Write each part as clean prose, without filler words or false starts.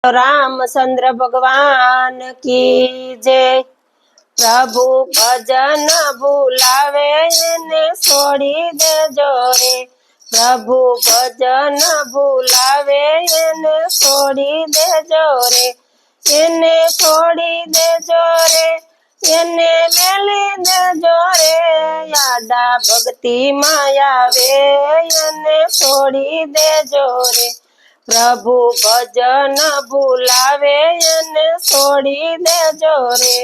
रामचंद्र भगवान की जय। प्रभु भजन भूलावे ने छोड़ी देजो रे। प्रभु भजन भूलावे ने छोड़ी देजो रे। એને છોડી દેજો રે, એને મેલી દેજો રે। યાદા ભક્તિ માયાવે એને છોડી દેજો રે। प्रभु भजन भूलावे એને છોડી દેજો રે।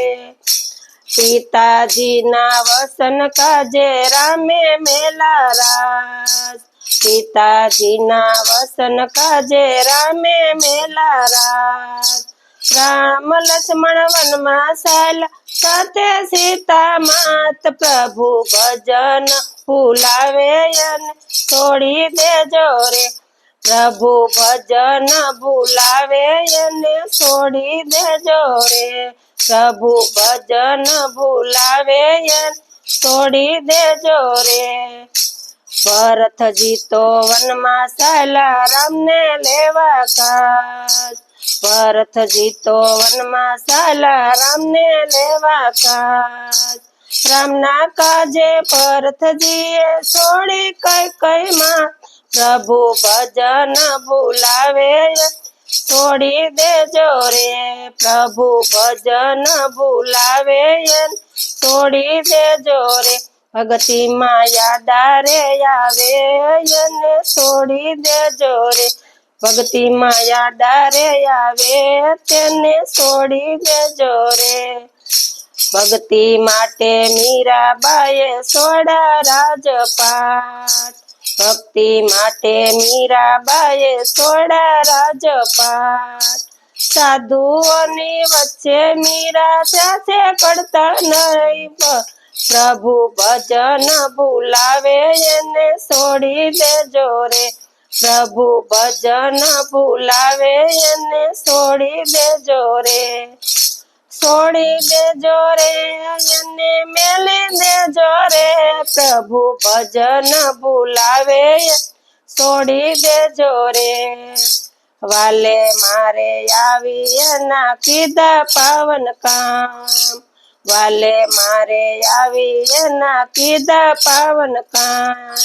पिताजी ना वसन काजे रामे मेला राज। पिताजी ना वसन काजे रामे मेला राज। राम लक्ष्मण वन में साला साथे सीता मात। प्रभु भजन भूलावे એને છોડી દેજો રે। प्रभु भजन भूलावे એને છોડી देजो रे। प्रभु भजन भूलावे એને છોડી देजो रे। भरत जी तो वन में साला राम ने लेवा काज। भरत जी तो वन में साला राम ने लेवा काज। राम ना काजे भरत जी छोड़ी कई कई माँ। प्रभु भजन भूलावे छोड़ी देजो रे। प्रभु भजन भूलावे छोड़ी देजो रे। भगति माया दारे आवे એને छोड़ी देजो रे। भगति माया दारे आवे તેને छोड़ी देजो रे। भक्ति माटे मीराबाए सोड़ा राजपाट। भक्ति माटे मीराबाए सोड़ा राजपाट। साधुओनी वच्चे मीरा से करता नहीं। प्रभु भजन भूलावे એને છોડી દેજો રે। प्रभु भजन भूलावे એને છોડી देजो रे। छोड़ी देजो रे એને मेली देजो रे। प्रभु भजन भूलावे छोड़ी देजो रे। वाले मारे आवी एना कीधा पावन काम। वाले मारे आवी एना कीधा पावन काम।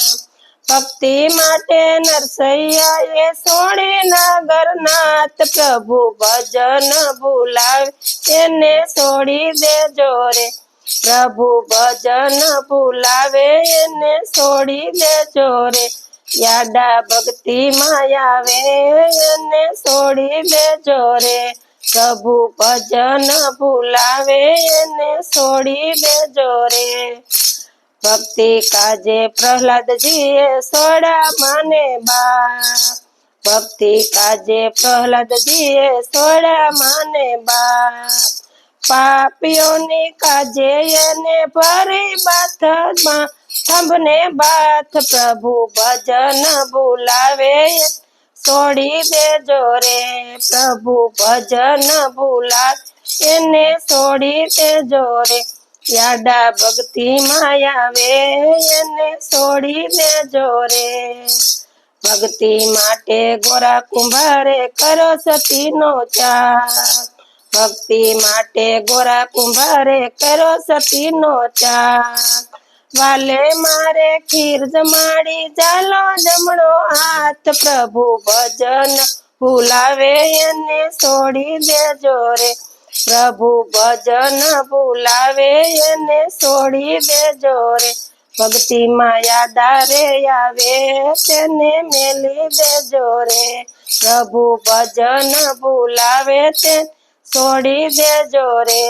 भक्ति माटे नरसैया ये छोड़ी नागरनाथ। प्रभु भजन भूलावे એને છોડી દેજો રે। प्रभु भजन भूलावे એને છોડી દેજો રે। यादा भक्ति मायावे એને છોડી देजो रे। प्रभु भजन भूलावे એને છોડી देजो रे। भक्ति काजे प्रहलाद जी सोड़ा माने बाप। भक्ति काजे प्रहलाद जी सोड़ा माने बाप। पापियोनी काजे એને भरी बात मां थंभने बात। प्रभु भजन भूलावे छोड़ी देजो रे। प्रभु भजन भूलावे એને છોડી देजो रे। यादा भक्ति मायावे એને છોડી देजो रे। भक्ति माटे गोरा कुंभारे करो सती नो त्याग। भक्ति माटे गोरा कुंभारे करो सती नो त्याग। वाले मारे खीर जमाड़ी जालो जमणो हाथ। प्रभु भजन भूलावे એને છોડી देजो रे। प्रभु भजन भूलावे એને છોડી देजो रे। भक्ति माया दारे आवे તેને मेली देजो रे। प्रभु भजन भूलावे તેને છોડી देजो रे।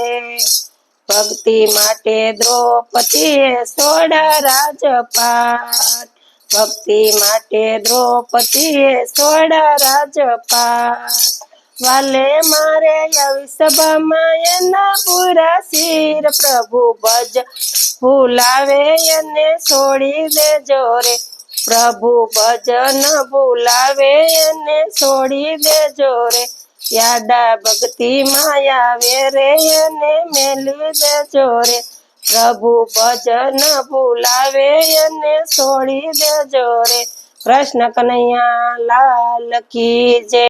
भक्ति माटे द्रौपदी सोड़ा राजपाट। भक्ति माटे द्रौपदी सोड़ा राजपाट। वाले मारे सभा मायना पूरा सिर। प्रभु भज भूलावे એને છોડી देजो रे। प्रभु भजन भूलावे એને છોડી देजो रे। यादा भक्ति मायावे रे એને मेली देजो रे। प्रभु भजन भूलावे એને છોડી देजो रे। कृष्ण कन्हैया लाल की जय।